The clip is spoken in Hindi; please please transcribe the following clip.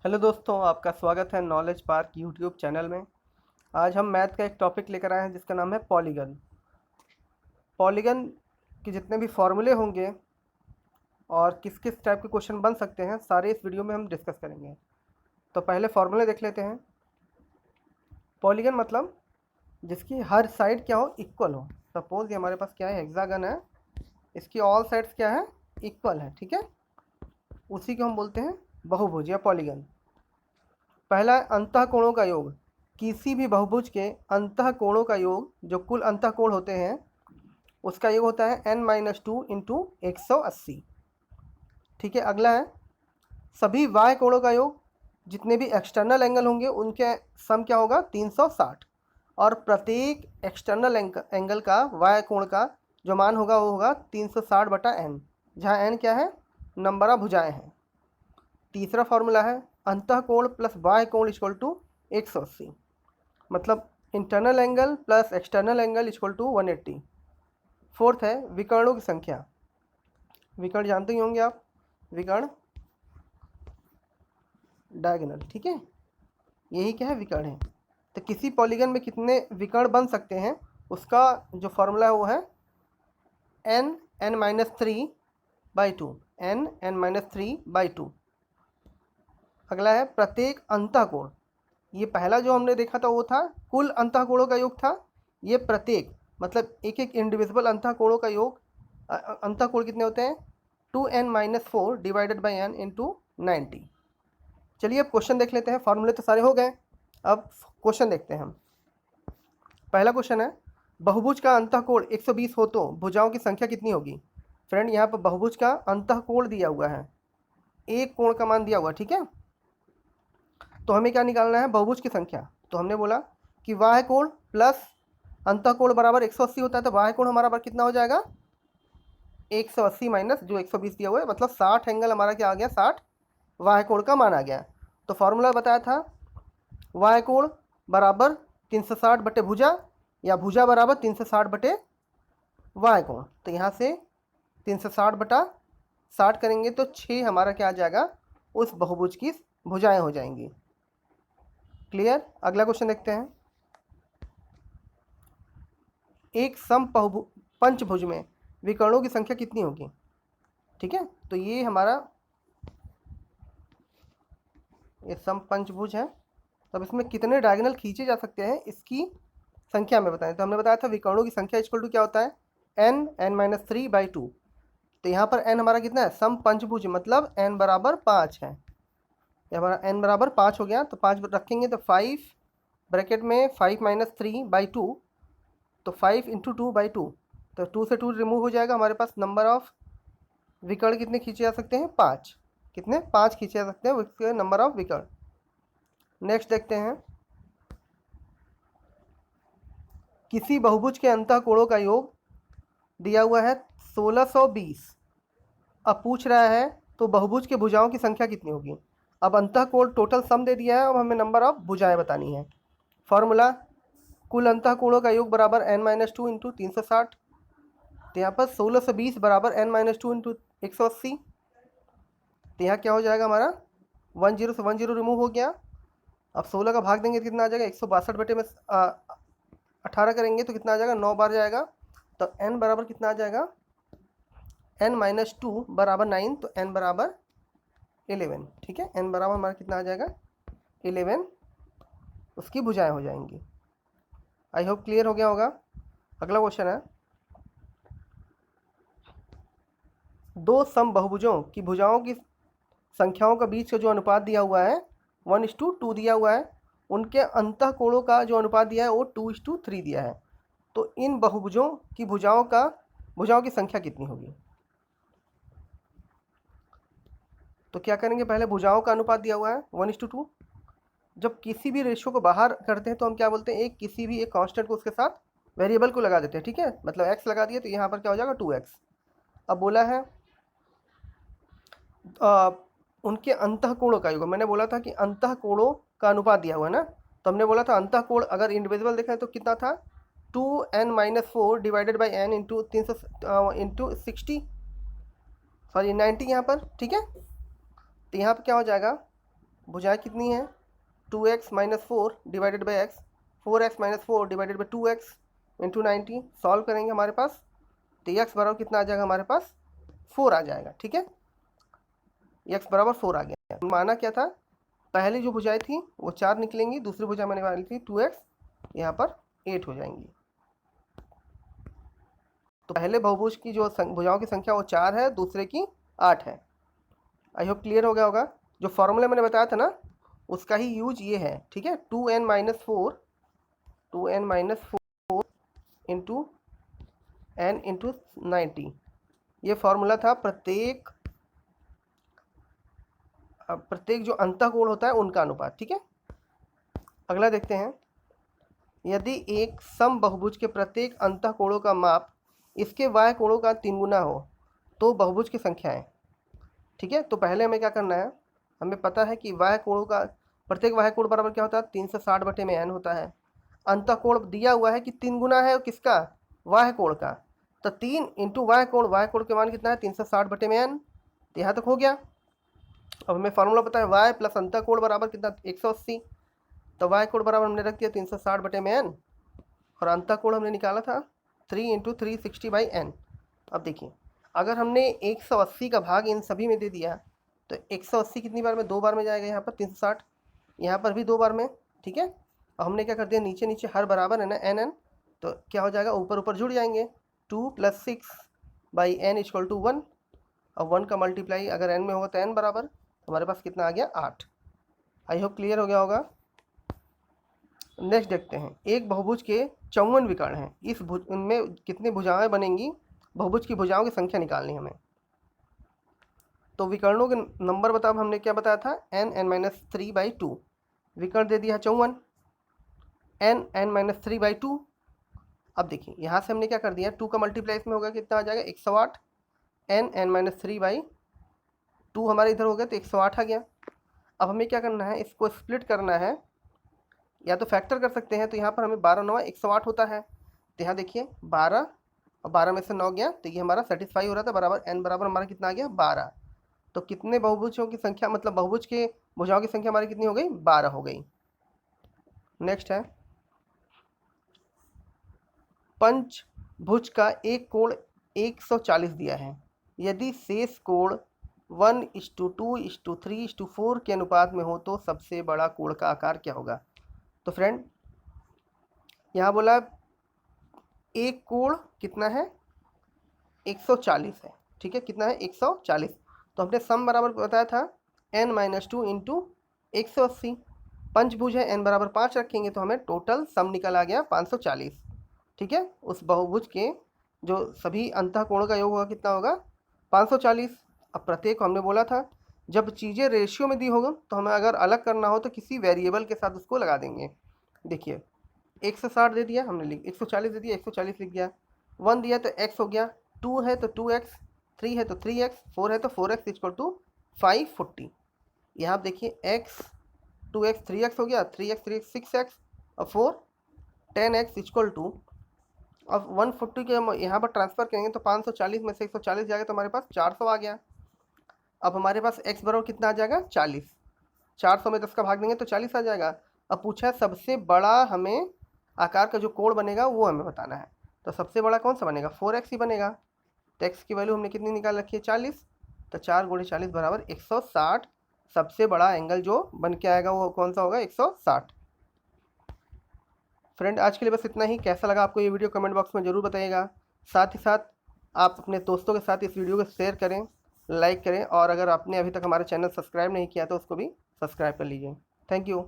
हेलो दोस्तों, आपका स्वागत है नॉलेज पार्क यूट्यूब चैनल में। आज हम मैथ का एक टॉपिक लेकर आए हैं जिसका नाम है पॉलीगन। पॉलीगन के जितने भी फॉर्मूले होंगे और किस किस टाइप के क्वेश्चन बन सकते हैं, सारे इस वीडियो में हम डिस्कस करेंगे। तो पहले फॉर्मूले देख लेते हैं। पॉलीगन मतलब जिसकी हर साइड क्या हो, इक्वल हो। सपोज ये हमारे पास क्या है, हेक्सागन है, इसकी ऑल साइड्स क्या है, इक्वल है। ठीक है, उसी को हम बोलते हैं बहुभुज या पॉलीगन। पहला है अंतःकोणों का योग। किसी भी बहुभुज के अंतःकोणों का योग, जो कुल अंतःकोण होते हैं, उसका योग होता है n-2 इंटू 180। ठीक है, अगला है सभी वाय कोणों का योग। जितने भी एक्सटर्नल एंगल होंगे उनके सम क्या होगा, 360। और प्रत्येक एक्सटर्नल एंगल का वाय कोण का जो मान होगा वो होगा 360/n, जहाँ n क्या है, नंबर ऑफ भुजाएं हैं। तीसरा फॉर्मूला है अंतःकोण प्लस बाह्य कोण इक्वल टू 180, मतलब internal angle plus external angle equal to 180। Fourth है विकर्णों की संख्या। विकर्ण जानते ही होंगे आप, विकर्ण डायगोनल। ठीक है, यही क्या है, विकर्ण है। तो किसी पॉलीगन में कितने विकर्ण बन सकते हैं, उसका जो फॉर्मूला है वो है n-3/2, n-3/2। अगला है प्रत्येक अंतःकोण। ये पहला जो हमने देखा था वो था कुल अंतःकोणों का योग था। ये प्रत्येक मतलब एक एक इंडिविजुअल अंतःकोणों का योग। अंतःकोण कितने होते हैं, 2n-4 divided by n into 90। चलिए अब क्वेश्चन देख लेते हैं। फॉर्मूले तो सारे हो गए, अब क्वेश्चन देखते हैं हम। पहला क्वेश्चन है बहुभुज का अंतःकोण 120 हो तो भुजाओं की संख्या कितनी होगी। फ्रेंड, यहाँ पर बहुभुज का अंतःकोण दिया हुआ है, एक कोण का मान दिया हुआ। ठीक है, तो हमें क्या निकालना है, बहुभुज की संख्या। तो हमने बोला कि वाह्य कोण प्लस अंतःकोण बराबर 180 होता है, तो वाह्य कोण हमारा कितना हो जाएगा, 180 माइनस जो 120 दिया हुआ है, मतलब 60 एंगल हमारा क्या आ गया, 60 वाह्य कोण का मान आ गया। तो फॉर्मूला बताया था वाह्य कोण बराबर 360/भुजा, या भुजा बराबर 360/वाह्य कोण। तो यहाँ से 360/60 करेंगे तो 6 हमारा क्या आ जाएगा, उस बहुभुज की भुजाएं हो जाएंगी। क्लियर। अगला क्वेश्चन देखते हैं। एक पंचभुज में विकर्णों की संख्या कितनी होगी। ठीक है, तो ये हमारा ये सम पंचभुज है। तब इसमें कितने डायगोनल खींचे जा सकते हैं, इसकी संख्या में बताएं। तो हमने बताया था विकर्णों की संख्या इक्वल टू क्या होता है, n-3/2। तो यहाँ पर n हमारा कितना है, सम पंचभुज मतलब n बराबर 5 है। ये हमारा n बराबर 5 हो गया, तो 5 रखेंगे तो 5 ब्रैकेट में 5-3/2, तो 5 इंटू 2/2, तो 2 से 2 रिमूव हो जाएगा। हमारे पास नंबर ऑफ विकर्ण कितने खींचे जा सकते हैं, 5। कितने, 5 खींचे जा सकते हैं, उसके नंबर ऑफ विकर्ण। नेक्स्ट देखते हैं किसी बहुभुज के अंतःकोणों का योग दिया हुआ है 1620। अब पूछ रहा है तो बहुभुज के भुजाओं की संख्या कितनी होगी। अब अंतःकोण टोटल सम दे दिया है, अब हमें नंबर ऑफ भुजाएं बतानी है। फॉर्मूला कुल अंतःकोणों का योग बराबर n-2 इंटू 360। तो यहाँ पर 1620 बराबर n-2 इंटू 180। तो यहाँ क्या हो जाएगा हमारा, 10 से 10 रिमूव हो गया। अब 16 का भाग देंगे तो कितना आ जाएगा, 162 में 18 करेंगे तो कितना आ जाएगा, 9 बार जाएगा। तो n बराबर कितना आ जाएगा, n-2 बराबर 9, तो n बराबर 11। ठीक है, n बराबर हमारा कितना आ जाएगा, 11 उसकी भुजाएं हो जाएंगी। आई होप क्लियर हो गया होगा। अगला क्वेश्चन है दो सम बहुभुजों की भुजाओं की संख्याओं का बीच का जो अनुपात दिया हुआ है 1:2 दिया हुआ है, उनके अंतःकोणों का जो अनुपात दिया है वो 2:3 दिया है। तो इन बहुभुजों की भुजाओं की संख्या कितनी होगी। तो क्या करेंगे, पहले भुजाओं का अनुपात दिया हुआ है 1:2। जब किसी भी रेशियो को बाहर करते हैं तो हम क्या बोलते हैं, एक किसी भी एक कांस्टेंट को उसके साथ वेरिएबल को लगा देते हैं। ठीक है, मतलब x लगा दिए तो यहाँ पर क्या हो जाएगा, 2x। अब बोला है उनके अंतःकोणों का योग। मैंने बोला था कि अंतःकोणों का अनुपात दिया हुआ है ना, तो हमने बोला था अंतःकोण अगर इंडिविजुअल देखें तो कितना था, 2n-4 divided by n into 300 into 60, sorry 90 यहाँ पर। ठीक है, तो यहाँ पर क्या हो जाएगा, भुजाएं कितनी है 2x minus 4 divided by x, 4x minus 4 divided by 2x into 90। Solve करेंगे हमारे पास तो x बराबर कितना आ जाएगा हमारे पास 4 आ जाएगा। ठीक है, x बराबर 4 आ गया। माना क्या था, पहली जो भुजाएं थी वो 4 निकलेंगी, दूसरी भुजा मैंने वाली थी 2x, यहाँ पर 8 हो जाएंगी। तो पहले बहुभुज की जो भुजाओं की संख्या वो 4 है, दूसरे की 8 है। आई होप क्लियर हो गया होगा। जो फॉर्मूला मैंने बताया था ना उसका ही यूज ये है। ठीक है, 2n minus 4 into n into 90, ये फॉर्मूला था प्रत्येक जो अंतःकोण होता है उनका अनुपात। ठीक है, अगला देखते हैं। यदि एक सम बहुभुज के प्रत्येक अंतःकोणों का माप इसके वाह्य कोणों का 3 गुना हो तो बहुभुज की संख्या है। ठीक है, तो पहले हमें क्या करना है, हमें पता है कि वाह्य कोणों का प्रत्येक वाह्य कोण बराबर क्या होता है 360 बटे में n होता है। अंतःकोण दिया हुआ है कि 3 गुना है किसका, वाह्य कोण का, तो 3 इंटू वाह्य कोण के मान कितना है 360 बटे में n। तो यहाँ तक हो गया। अब हमें फार्मूला पता है वाह्य प्लस अंतःकोण बराबर कितना 180, तो वाह्य कोण बराबर हमने रख दिया 360 बटे में n, और अंतःकोण हमने निकाला था 3 इंटू 360 बाई n। अब देखिए, अगर हमने 180 का भाग इन सभी में दे दिया तो 180 कितनी बार में, 2 बार में जाएगा, यहाँ पर 360, यहाँ पर भी 2 बार में। ठीक है, अब हमने क्या कर दिया, नीचे नीचे हर बराबर है ना n, तो क्या हो जाएगा, ऊपर ऊपर जुड़ जाएंगे। 2 + 6 बाई n इक्वल टू 1। अब 1 का मल्टीप्लाई अगर n में होगा तो n बराबर, हमारे पास कितना आ गया 8। आई होप क्लियर हो गया होगा। नेक्स्ट देखते हैं, एक बहुभुज के 54 विकर्ण हैं, इस भुज उनमें कितनी भुजाएं बनेंगी, बहुभुज की भुजाओं की संख्या निकालनी हमें। तो विकर्णों के नंबर बताओ, हमने क्या बताया था n(n-3/2), विकर्ण दे दिया 54, n(n-3/2). अब देखिए यहाँ से हमने क्या कर दिया, 2 का मल्टीप्लाई इसमें होगा कितना आ जाएगा 108, n(n-3/2) हमारे इधर हो गया तो 108 आ गया। अब हमें क्या करना है, इसको स्प्लिट करना है, या तो फैक्टर कर सकते हैं। तो यहाँ पर हमें 12 9 108 होता है, तो यहाँ देखिए 12 और 12 में से 9 गया, तो ये हमारा सेटिस्फाई हो रहा था, बराबर n बराबर हमारा कितना आ गया 12। तो कितने बहुभुजों की संख्या, मतलब बहुभुज के भुजाओं की संख्या हमारी कितनी हो गई 12 हो गई। नेक्स्ट है, पंचभुज का एक कोण 140 दिया है, यदि शेष कोण 1:2:3:4 के अनुपात में हो तो सबसे बड़ा कोण का आकार क्या होगा। तो फ्रेंड यहाँ बोला एक कोण कितना है 140 है। ठीक है, कितना है 140, तो हमने सम बराबर बताया था n-2 इंटू 180। पंचभुज है, n बराबर 5 रखेंगे तो हमें टोटल सम निकल आ गया 540। ठीक है, उस बहुभुज के जो सभी अंतःकोणों का योग होगा कितना होगा 540। अब प्रत्येक हमने बोला था जब चीज़ें रेशियो में दी होगा तो हमें अगर अलग करना हो तो किसी वेरिएबल के साथ उसको लगा देंगे। देखिए 160 दे दिया हमने, 140 दे दिया 140 लिख दिया, 1 दिया तो x हो गया, 2 है तो 2x, 3 है तो 3x, 4 है तो 4x इक्वल टू 540। यहाँ आप देखिए x 2x 3x हो गया, 3x 3x 6x और 4 10x इक्वल टू, अब 140 के हम यहाँ पर ट्रांसफर करेंगे तो 540 में से 140 जाएगा तो हमारे पास 400 आ गया। अब हमारे पास x बराबर कितना आ जाएगा 40, 400 में 10 का भाग देंगे तो 40 आ जाएगा। अब पूछा है सबसे बड़ा हमें आकार का जो कोण बनेगा वो हमें बताना है, तो सबसे बड़ा कौन सा बनेगा 4x ही बनेगा। तो x की वैल्यू हमने कितनी निकाल रखी है 40, तो 4 × 40 बराबर 160। सबसे बड़ा एंगल जो बन के आएगा वो कौन सा होगा 160। फ्रेंड आज के लिए बस इतना ही। कैसा लगा आपको ये वीडियो कमेंट बॉक्स में ज़रूर बताइएगा। साथ ही साथ आप अपने दोस्तों के साथ इस वीडियो को शेयर करें, लाइक करें, और अगर आपने अभी तक हमारा चैनल सब्सक्राइब नहीं किया तो उसको भी सब्सक्राइब कर लीजिए। Thank you.